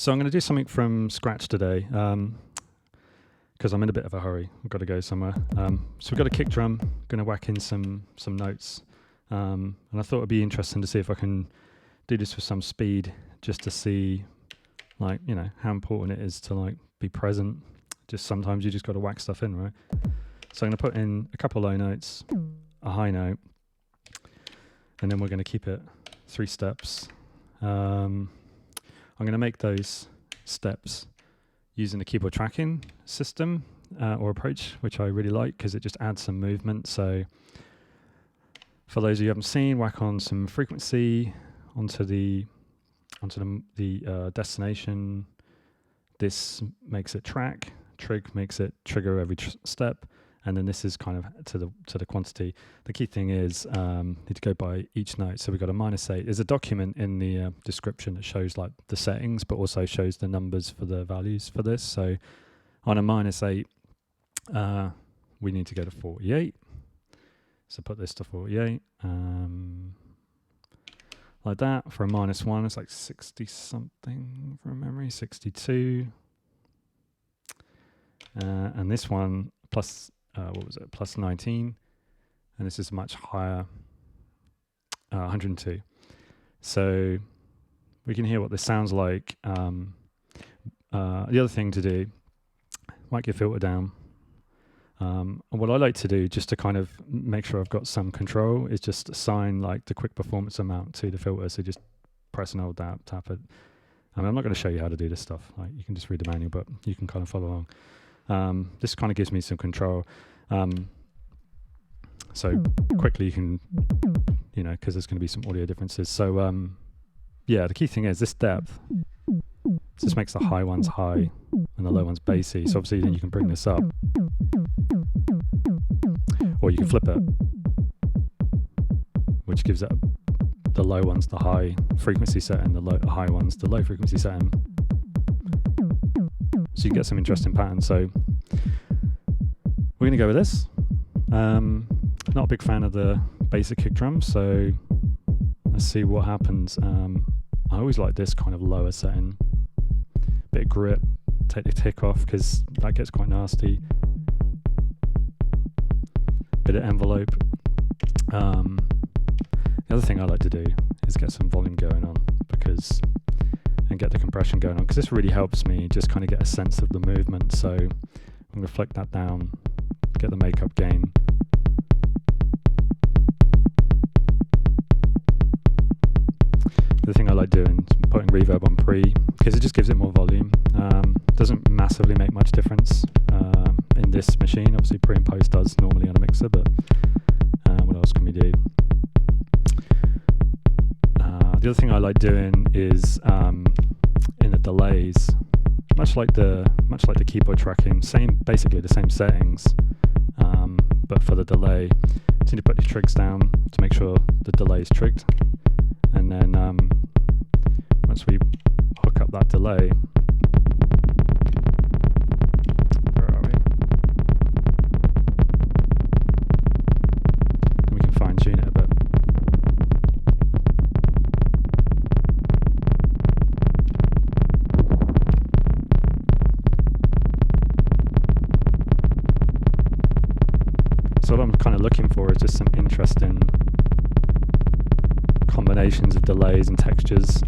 So I'm going to do something from scratch today because I'm in a bit of a hurry. I've got to go somewhere. So we've got a kick drum. Going to whack in some notes, and I thought it'd be interesting to see if I can do this with some speed, just to see, like, you know, how important it is to like be present. Just sometimes you just got to whack stuff in, right? So I'm going to put in a couple low notes, a high note, and then we're going to keep it 3 steps. I'm going to make those steps using the keyboard tracking system or approach, which I really like because it just adds some movement. So for those of you who haven't seen, whack on some frequency onto the destination. This makes it track. Trig makes it trigger every step. And then this is kind of to the quantity. The key thing is need to go by each note. So we've got a -8. There's a document in the description that shows like the settings, but also shows the numbers for the values for this. So on a -8, we need to go to 48. So put this to 48. Like that. For a -1, it's like 60 something from memory, 62. And this one plus. What was it? Plus 19, and this is much higher, 102. So we can hear what this sounds like. The other thing to do, whack your filter down. And what I like to do, just to kind of make sure I've got some control, is just assign like the quick performance amount to the filter. So just press and hold down, tap it. I mean, I'm not going to show you how to do this stuff. Like, you can just read the manual, but you can kind of follow along. This kind of gives me some control. So quickly you can, you know, because there's going to be some audio differences. So yeah, the key thing is this depth. This makes the high ones high and the low ones bassy. So obviously then you can bring this up, or you can flip it, which gives it the low ones the high frequency setting, the high ones the low frequency setting. So you get some interesting patterns. So we're going to go with this. Not a big fan of the basic kick drum, so let's see what happens. I always like this kind of lower setting. Bit of grip, take the tick off because that gets quite nasty. Bit of envelope. The other thing I like to do is get some volume going on and get the compression going on, because this really helps me just kind of get a sense of the movement. So I'm going to flick that down, get the makeup gain. The thing I like doing is putting reverb on pre, because it just gives it more volume. Doesn't massively make much difference in this machine. Obviously pre and post does normally on a mixer, but what else can we do? The other thing I like doing is in the delays, much like the keyboard tracking, basically the same settings, but for the delay, you need to put your trigs down to make sure the delay is trigged, and then once we hook up that delay, where are we? And we can fine tune it a bit. So what I'm kind of looking for is just some interesting combinations of delays and textures.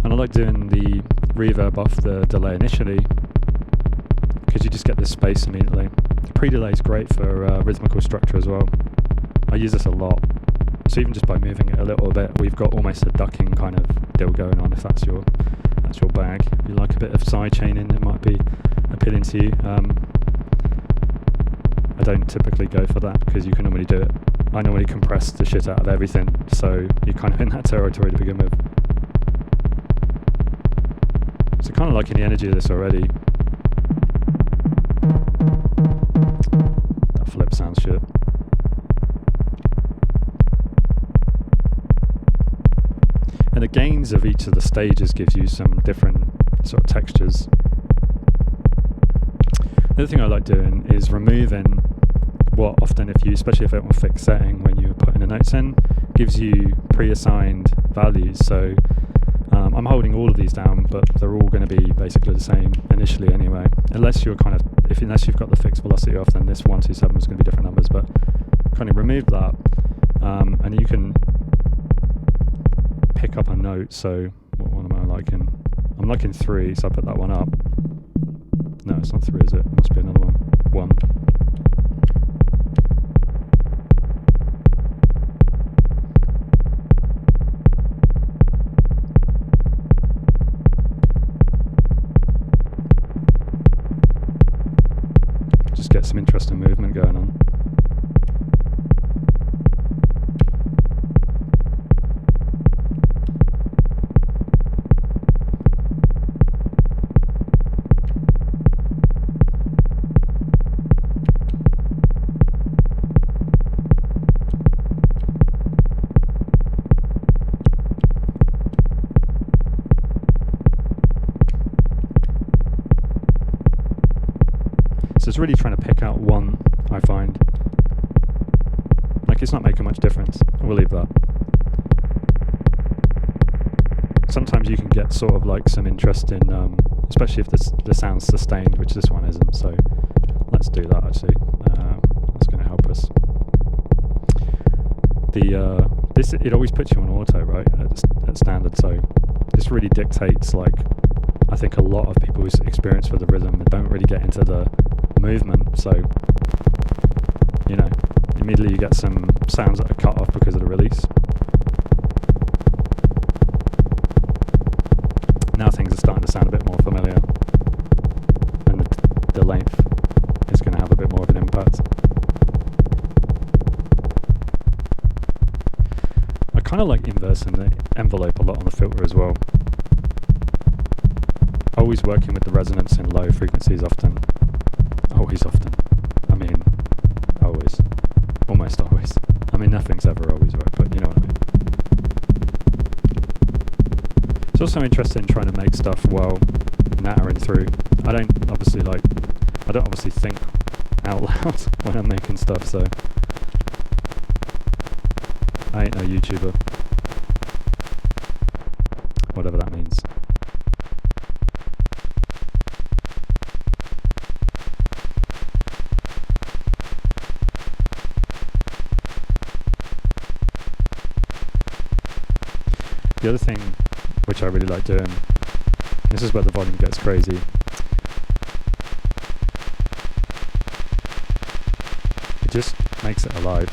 And I like doing the reverb off the delay initially, because you just get this space immediately. The pre-delay is great for rhythmical structure as well. I use this a lot. So even just by moving it a little bit, we've got almost a ducking kind of deal going on, if that's your bag. If you like a bit of side chaining, it might be appealing to you. I don't typically go for that because you can normally do it. I normally compress the shit out of everything, so you're kind of in that territory to begin with. So kind of liking the energy of this already. That flip sounds shit. And the gains of each of the stages gives you some different sort of textures. The other thing I like doing is removing what often, especially if it's on a fixed setting, when you're putting the notes in, gives you pre-assigned values. So I'm holding all of these down, but they're all going to be basically the same initially anyway, unless you're unless you've got the fixed velocity off, then this 127 is going to be different numbers. But kind of remove that, and you can pick up a note. So what one am I liking? I'm liking 3, so I put that one up. No, it's not 3, is it? Must be another one. 1. Just get some interesting movement going on. So it's really trying to pick out one, I find. Like, it's not making much difference. We'll leave that. Sometimes you can get sort of like some interesting, especially if the sound's sustained, which this one isn't. So let's do that actually. That's going to help us. It always puts you on auto, right, at standard. So this really dictates, like, I think a lot of people's experience with the rhythm and don't really get into the movement. So, you know, immediately you get some sounds that are cut off because of the release. Now things are starting to sound a bit more familiar, and the length is going to have a bit more of an impact. I kind of like inversing the envelope a lot on the filter as well. Always working with the resonance in low frequencies often. Always often. I mean, always. Almost always. I mean, nothing's ever always right, but you know what I mean. It's also interesting trying to make stuff while nattering through. I don't obviously think out loud when I'm making stuff, so I ain't no YouTuber. Whatever that means. The other thing which I really like doing, this is where the volume gets crazy, it just makes it alive.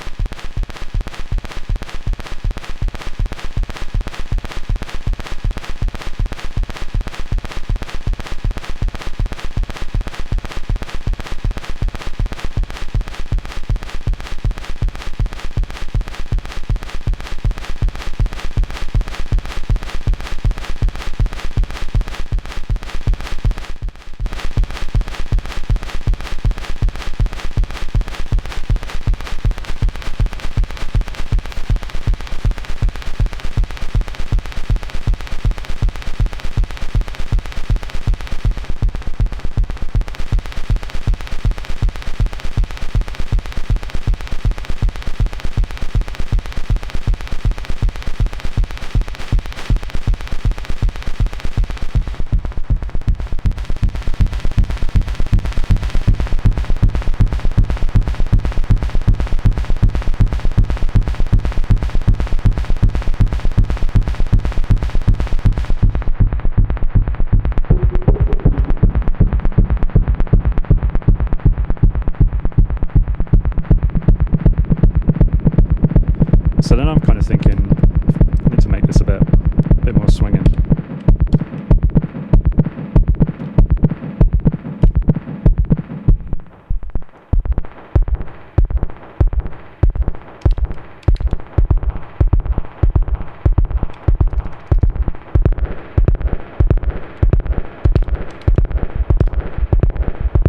So then I'm kind of thinking, I need to make this a bit more swinging.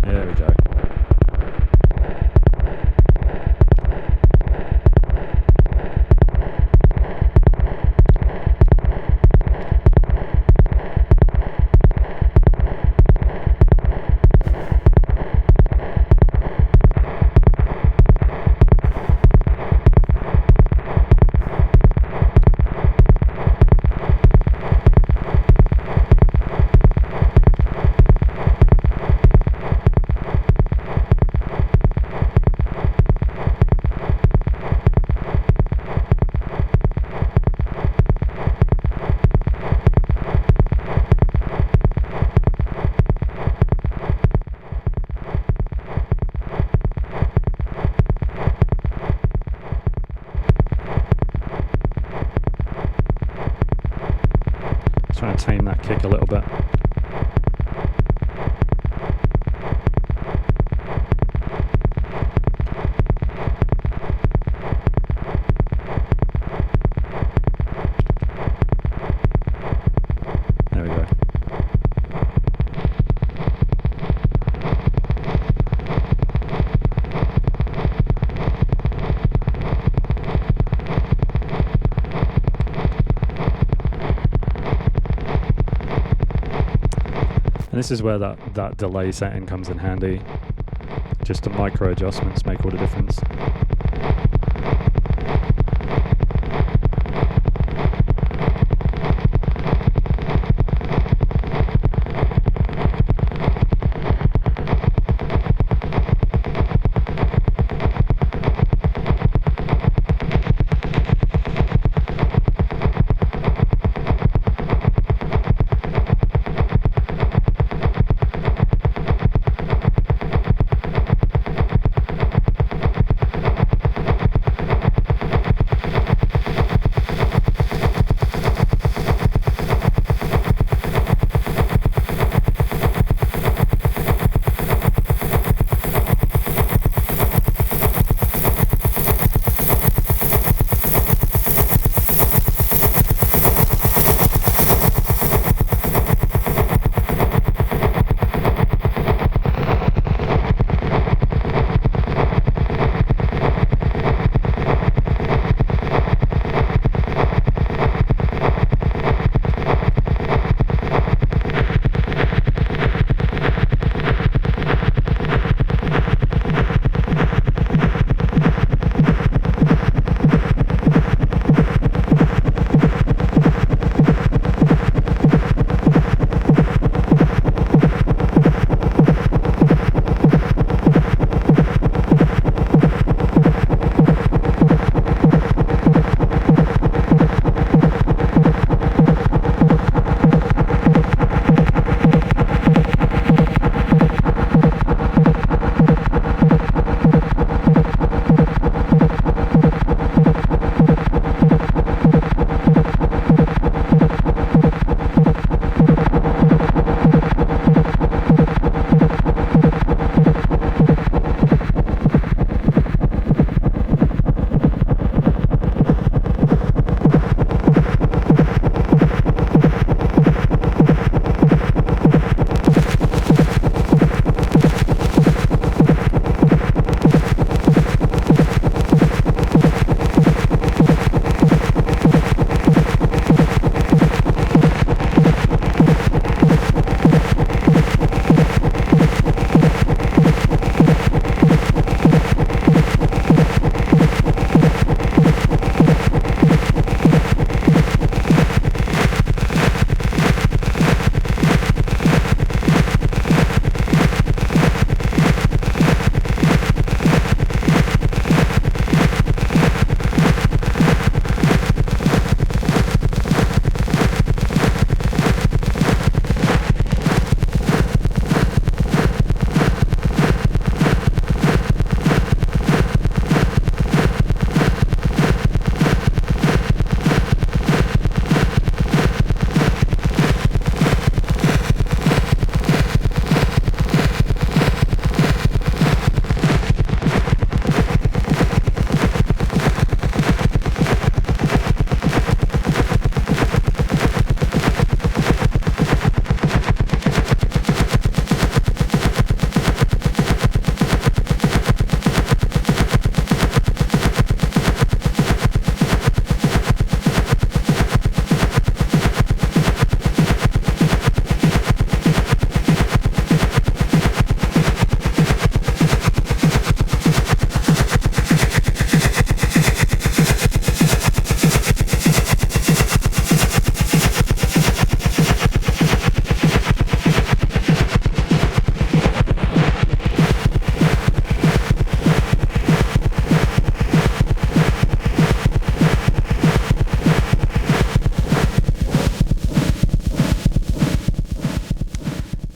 There we go. Trying to tame that kick a little bit. There we go. And this is where that delay setting comes in handy. Just the micro adjustments make all the difference.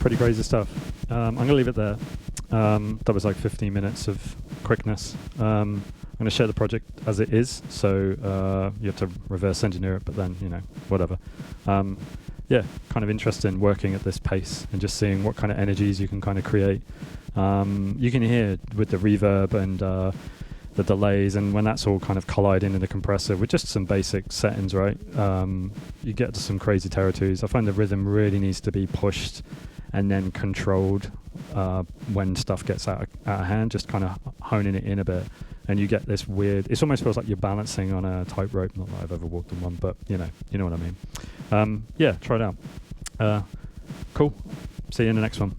pretty crazy stuff. I'm going to leave it there. That was like 15 minutes of quickness. I'm going to share the project as it is, so you have to reverse engineer it, but then, you know, whatever. yeah, kind of interesting working at this pace and just seeing what kind of energies you can kind of create. You can hear with the reverb and the delays, and when that's all kind of colliding in the compressor with just some basic settings, right? You get to some crazy territories. I find the rhythm really needs to be pushed and then controlled when stuff gets out of hand, just kind of honing it in a bit. And you get this weird, it almost feels like you're balancing on a tightrope. Not that I've ever walked on one, but you know what I mean. Yeah, try it out. Cool. See you in the next one.